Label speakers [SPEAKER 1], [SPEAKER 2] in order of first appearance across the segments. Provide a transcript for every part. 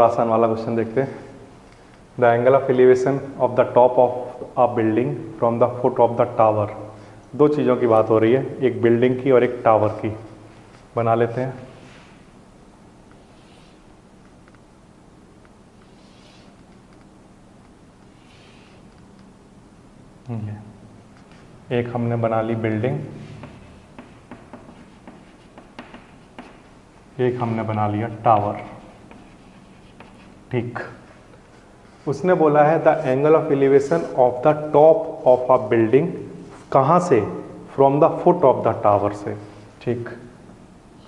[SPEAKER 1] आसान वाला क्वेश्चन देखते हैं। The angle of elevation of the top of a building from the foot of the tower. दो चीज़ों की बात हो रही है, एक बिल्डिंग की और एक टावर की। बना लेते हैं। एक हमने बना ली बिल्डिंग, एक हमने बना लिया टावर। ठीक, उसने बोला है the angle of elevation of the top of a building, कहाँ से? From the foot of the tower से। ठीक,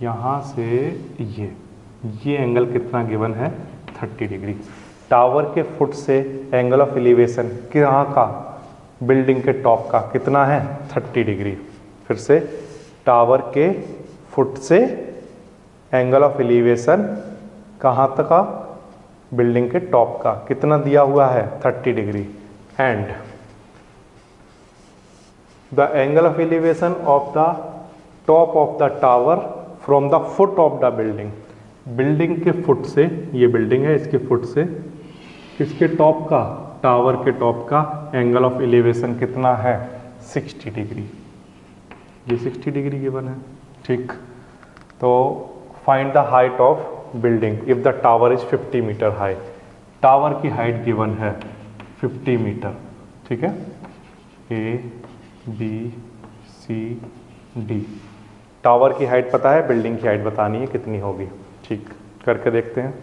[SPEAKER 1] यहाँ से ये एंगल कितना गिवन है? 30 डिग्री। टावर के फुट से एंगल ऑफ एलिवेशन कहाँ का? बिल्डिंग के टॉप का कितना है? 30 डिग्री। फिर से टावर के फुट से एंगल ऑफ एलिवेशन कहाँ तक का? बिल्डिंग के टॉप का कितना दिया हुआ है? 30 degree. And the angle of elevation of the top of the tower from the foot of the building. Building के फुट से, ये बिल्डिंग है, इसके फुट से किसके टॉप का? टावर के टॉप का एंगल ऑफ एलिवेशन कितना है? 60 डिग्री। ये 60 डिग्री गिवन है। ठीक, तो find the height of building if the tower is 50 metre high. Tower की हाइट गिवन है 50 मीटर। ठीक है, A B C D. Tower की हाइट पता है, बिल्डिंग की हाइट बतानी है कितनी होगी। ठीक, करके देखते हैं।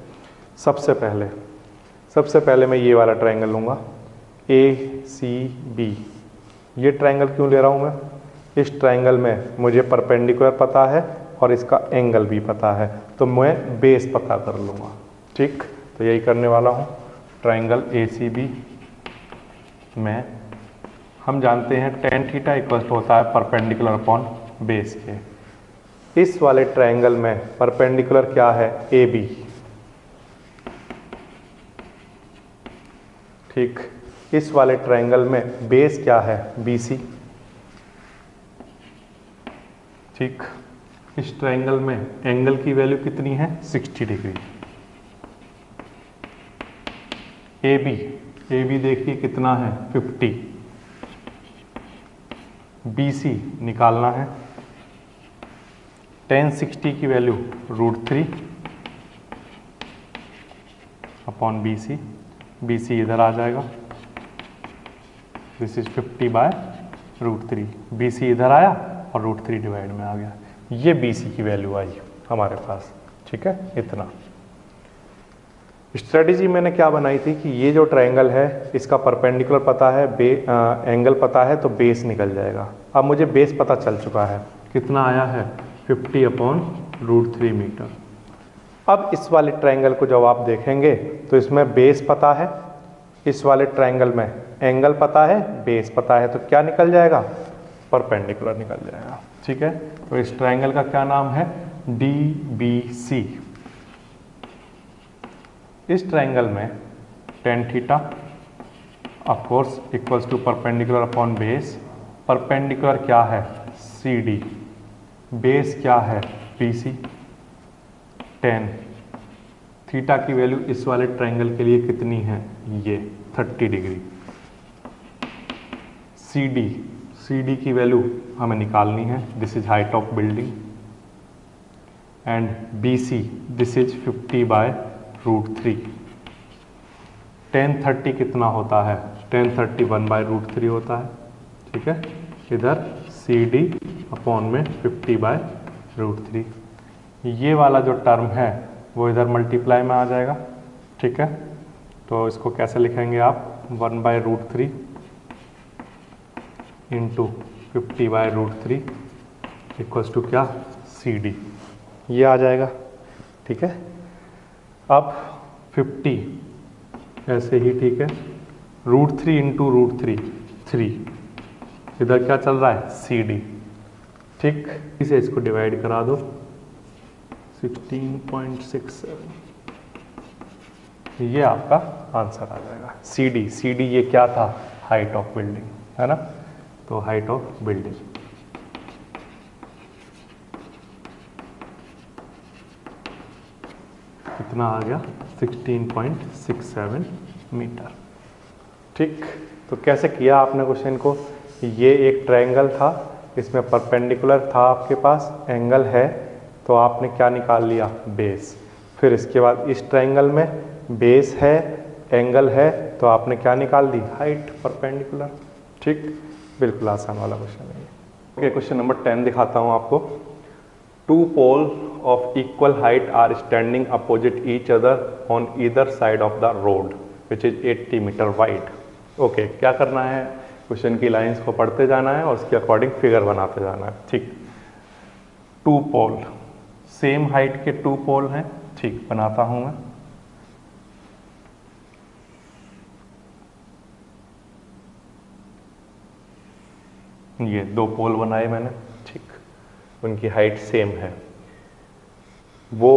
[SPEAKER 1] सबसे पहले मैं ये वाला ट्रायंगल लूँगा, ए सी बी। ये ट्रायंगल क्यों ले रहा हूँ मैं? इस ट्रायंगल में मुझे परपेंडिकुलर पता है और इसका एंगल भी पता है, तो मैं बेस पता कर लूँगा। ठीक, तो यही करने वाला हूँ। ट्रायंगल ए सी बी में हम जानते हैं tan थीटा इक्वल होता है परपेंडिकुलर अपॉन बेस के। इस वाले ट्रायंगल में परपेंडिकुलर क्या है? A B. ठीक, इस वाले ट्रायंगल में बेस क्या है? B C. ठीक, इस ट्रायंगल में एंगल की वैल्यू कितनी है? 60 डिग्री। ए बी देखिए कितना है? 50। बी सी निकालना है। tan 60 की value √3 upon B C. B C इधर आ जाएगा, दिस इज 50/√3। बी सी इधर आया और √3 डिवाइड में आ गया। ये बी सी की वैल्यू आई हमारे पास। ठीक है, इतना। स्ट्रेटेजी मैंने क्या बनाई थी कि ये जो ट्रायंगल है इसका परपेंडिकुलर पता है, एंगल पता है, तो बेस निकल जाएगा। अब मुझे बेस पता चल चुका है, कितना आया है? 50/√3 मीटर। अब इस वाले ट्रायंगल को जब आप देखेंगे तो इसमें बेस पता है, इस वाले ट्रायंगल में एंगल पता है, बेस पता है, तो क्या निकल जाएगा? परपेंडिकुलर निकल जाएगा। ठीक है, तो इस ट्रायंगल का क्या नाम है? D B C. इस ट्रायंगल में tan theta of course equals to perpendicular upon base. Perpendicular क्या है? C D. बेस क्या है? B C. tan थीटा की वैल्यू इस वाले ट्रायंगल के लिए कितनी है? ये 30 डिग्री। सी डी की वैल्यू हमें निकालनी है, this is height of building. And B C, this is 50/√3। tan 30 कितना होता है? tan 30 1/√3 होता है। ठीक है, इधर सी डी अपॉन में 50/√3। ये वाला जो टर्म है वो इधर मल्टीप्लाई में आ जाएगा। ठीक है, तो इसको कैसे लिखेंगे आप? 1/√3 इंटू 50/√3 इक्वल्स टू क्या? C D. ये आ जाएगा। ठीक है, अब 50 ऐसे ही, ठीक है, √3 इंटू √3 3। इधर क्या चल रहा है? C D. ठीक, इसे इसको डिवाइड करा दो, 16.67। ये आपका आंसर आ जाएगा। सी डी ये क्या था? हाइट ऑफ बिल्डिंग, है ना? तो हाइट ऑफ बिल्डिंग कितना आ गया? 16.67 मीटर। ठीक, तो कैसे किया आपने क्वेश्चन को? ये एक ट्रायंगल था, इसमें परपेंडिकुलर था आपके पास, एंगल है, तो आपने क्या निकाल लिया? बेस। फिर इसके बाद इस ट्रायंगल में बेस है, एंगल है, तो आपने क्या निकाल दी? Height, perpendicular. ठीक, बिल्कुल आसान वाला क्वेश्चन है। ओके, क्वेश्चन नंबर 10 दिखाता हूँ आपको। Two pole of equal height are standing opposite each other on either side of the road which is 80 meter wide। Okay, क्या करना है? क्वेश्चन की लाइंस को पढ़ते जाना है और उसके अकॉर्डिंग फिगर बनाते जाना है। ठीक, टू पोल, सेम हाइट के टू पोल हैं। ठीक, बनाता हूं मैं। ये दो पोल बनाए मैंने। ठीक, उनकी हाइट सेम है। वो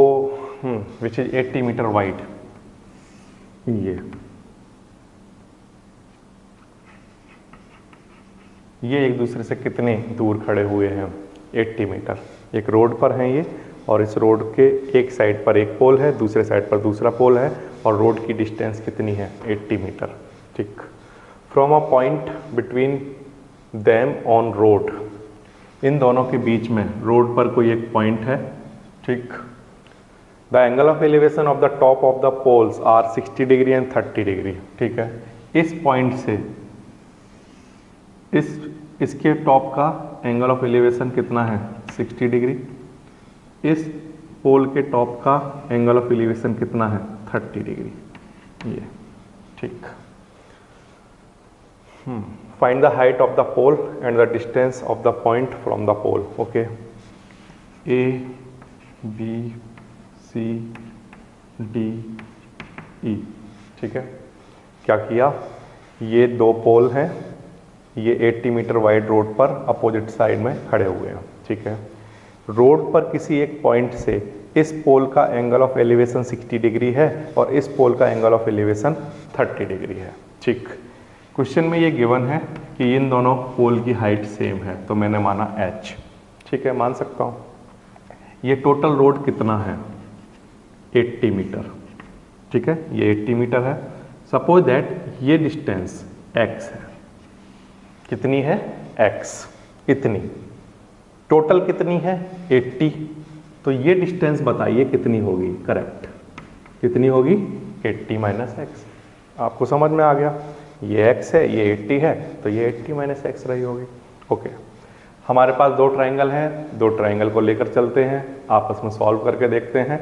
[SPEAKER 1] विच इज 80 मीटर वाइड। ये एक दूसरे से कितने दूर खड़े हुए हैं? 80 मीटर। एक रोड पर हैं ये, और इस रोड के एक साइड पर एक पोल है, दूसरे साइड पर दूसरा पोल है, और रोड की डिस्टेंस कितनी है? 80 मीटर। ठीक, from a point between them on road, इन दोनों के बीच में रोड पर कोई एक पॉइंट है। ठीक, the angle of elevation of the top of the poles are 60 degree and 30 degree. ठीक है, इस पॉइंट से इसके टॉप का एंगल ऑफ एलिवेशन कितना है? 60 डिग्री। इस पोल के टॉप का एंगल ऑफ एलिवेशन कितना है? 30 डिग्री। ये ठीक। Find the height of the pole and the distance of the point from the pole. Okay, A B C D E. ठीक है, क्या किया? ये दो पोल हैं, ये 80 मीटर वाइड रोड पर अपोजिट साइड में खड़े हुए हैं। ठीक है, रोड पर किसी एक पॉइंट से इस पोल का एंगल ऑफ एलिवेशन 60 डिग्री है और इस पोल का एंगल ऑफ एलिवेशन 30 डिग्री है। ठीक, क्वेश्चन में ये गिवन है कि इन दोनों पोल की हाइट सेम है, तो मैंने माना h। ठीक है, मान सकता हूँ। ये टोटल रोड कितना है? 80 मीटर। ठीक है, ये 80 मीटर है। सपोज दैट ये डिस्टेंस x है। कितनी है? x। इतनी। टोटल कितनी है? 80। तो ये डिस्टेंस बताइए कितनी होगी? करेक्ट, कितनी होगी? 80 माइनस एक्स। आपको समझ में आ गया? ये x है, ये 80 है, तो ये 80 माइनस एक्स रही होगी। ओके, हमारे पास दो ट्राइंगल हैं, दो ट्राइंगल को लेकर चलते हैं, आपस में सॉल्व करके देखते हैं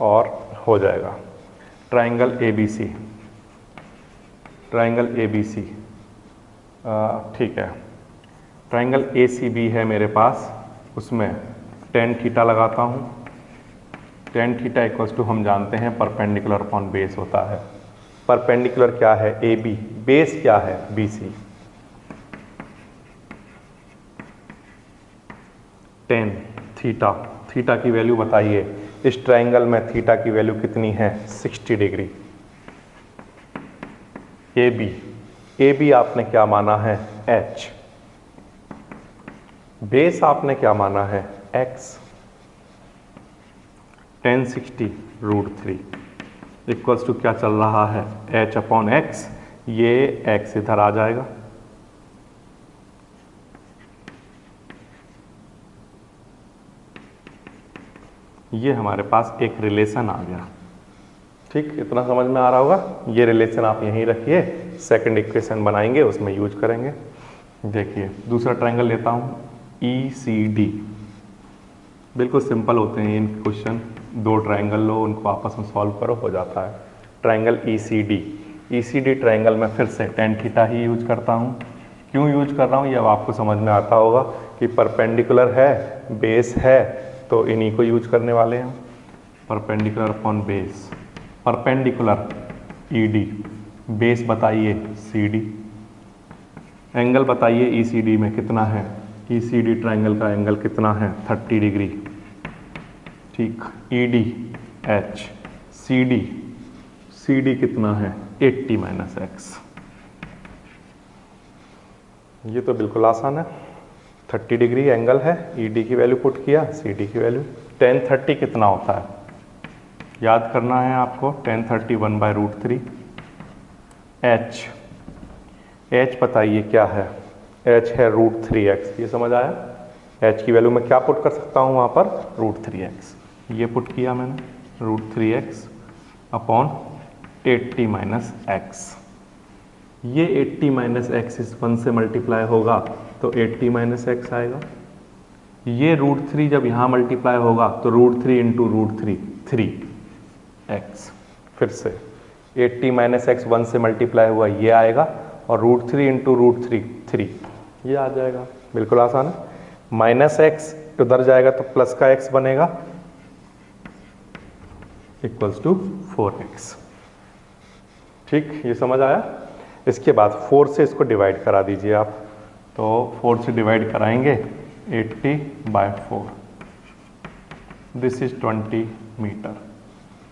[SPEAKER 1] और हो जाएगा। Triangle ABC, triangle ABC। ठीक है, ट्राइंगल ACB है मेरे पास, उसमें tan थीटा लगाता हूँ। tan थीटा इक्वल्स टू हम जानते हैं परपेंडिकुलर अपॉन बेस होता है। परपेंडिकुलर क्या है? AB, बेस क्या है? BC। tan थीटा, थीटा की वैल्यू बताइए। इस ट्राइंगल में थीटा की वैल्यू कितनी है? 60 डिग्री। AB, AB आपने क्या माना है? H। बेस आपने क्या माना है? X। tan 60 √3 इक्वल्स टू क्या चल रहा है? H upon X। ये X इधर आ जाएगा, ये हमारे पास एक रिलेशन आ गया। ठीक, इतना समझ में आ रहा होगा। ये रिलेशन आप यहीं रखिए, सेकंड इक्वेशन बनाएंगे उसमें यूज करेंगे। देखिए, दूसरा ट्रायंगल लेता हूँ, ECD। बिल्कुल सिंपल होते हैं इन क्वेश्चन। दो ट्रायंगल लो, उनको आपस में सॉल्व करो, हो जाता है। ट्रायंगल ECD, ECD ट्रायंगल में फिर से tan थीटा ही यूज करता हूँ। क्यों यूज कर रहा हूँ ये अब आपको समझ में आता होगा कि परपेंडिकुलर है, बेस है, तो इन्हीं को यूज करने वाले हैं। Perpendicular upon base, perpendicular ED, base बताइए CD, एंगल बताइए ECD में कितना है? ECD ट्रायंगल का एंगल कितना है? 30 डिग्री। ठीक, ED H, CD कितना है? 80 माइनस एक्स। ये तो बिल्कुल आसान है। 30 डिग्री एंगल है, ED की वैल्यू पुट किया, CD की वैल्यू। tan 30 कितना होता है? याद करना है आपको, 1031/√3 h बताइए क्या है, h है √3x, ये समझ आया। h की वैल्यू मैं क्या पुट कर सकता हूँ वहाँ पर, √3x, ये पुट किया मैंने, √3x अपॉन 80 - x। ये 80 - x इस 1 से मल्टीप्लाई होगा तो 80 - x आएगा। ये √3 जब यहाँ मल्टीप्लाई होगा तो √3 × √3 3x। फिर से 80 - x 1 से मल्टीप्लाई हुआ ये आएगा और √3 × √3 3, ये आ जाएगा। बिल्कुल आसान है। -x उधर जाएगा तो प्लस का x बनेगा = 4x। ठीक, ये समझ आया। इसके बाद 4 से इसको डिवाइड करा दीजिए आप, तो 4 से डिवाइड कराएंगे 80/4, दिस इज 20 मीटर।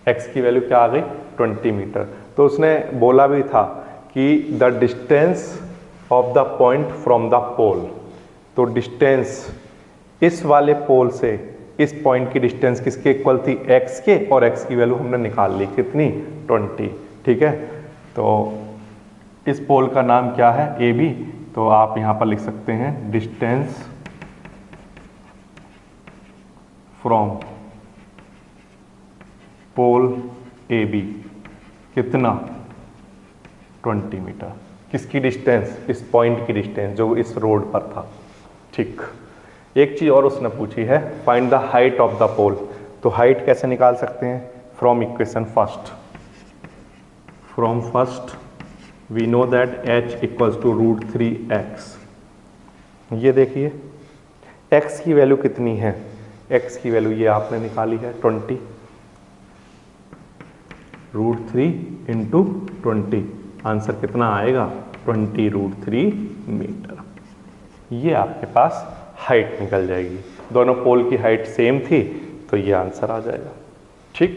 [SPEAKER 1] x की वैल्यू क्या आ गई, 20 मीटर। तो उसने बोला भी था कि the distance of the point from the pole, तो डिस्टेंस इस वाले पोल से इस पॉइंट की डिस्टेंस किसके इक्वल थी, x के, और x की वैल्यू हमने निकाल ली कितनी, 20। ठीक है, तो इस पोल का नाम क्या है, AB, तो आप यहाँ पर लिख सकते हैं डिस्टेंस फ्रॉम पोल AB कितना, 20 मीटर। किसकी डिस्टेंस, इस पॉइंट की डिस्टेंस जो इस रोड पर था। ठीक, एक चीज और उसने पूछी है, find the height of the pole. तो हाइट कैसे निकाल सकते हैं, from equation first, from first we know that h = √3x। ये देखिए x की वैल्यू कितनी है, x की वैल्यू ये आपने निकाली है 20, √3 × 20, आंसर कितना आएगा, 20√3 मीटर। ये आपके पास हाइट निकल जाएगी। दोनों पोल की हाइट सेम थी तो ये आंसर आ जाएगा।